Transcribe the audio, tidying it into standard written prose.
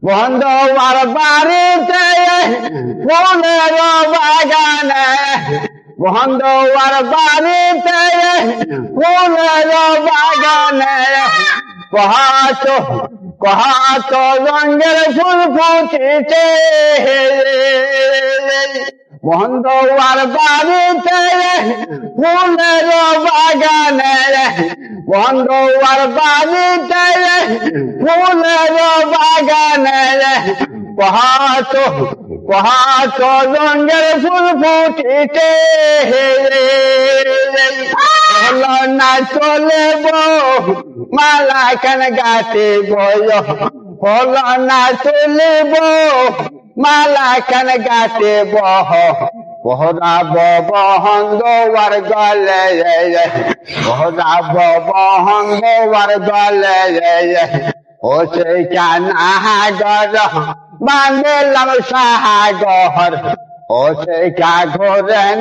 বন্ধুর বাড়িতে ফুলের বাগানে, বন্ধুর বাড়িতে ফুলের বাগানে, কহাত রঙের ফুল ফুটিছে। বন্ধুর বাড়িতে ফুলের বাগানে, বন্ধুর বাড়িতে ফুলের বাগানে, কহাত রঙের ফুল ফুটিছে। হলো না চলে মালা কেন গাতে বয়, হলো না চলে মালা কেন গাতে বহরাব বহন্দর গলে, বহরাব বহন্দর গলে, ও সে কানাগর বাঁধলাম সাগর, ও সে কাগর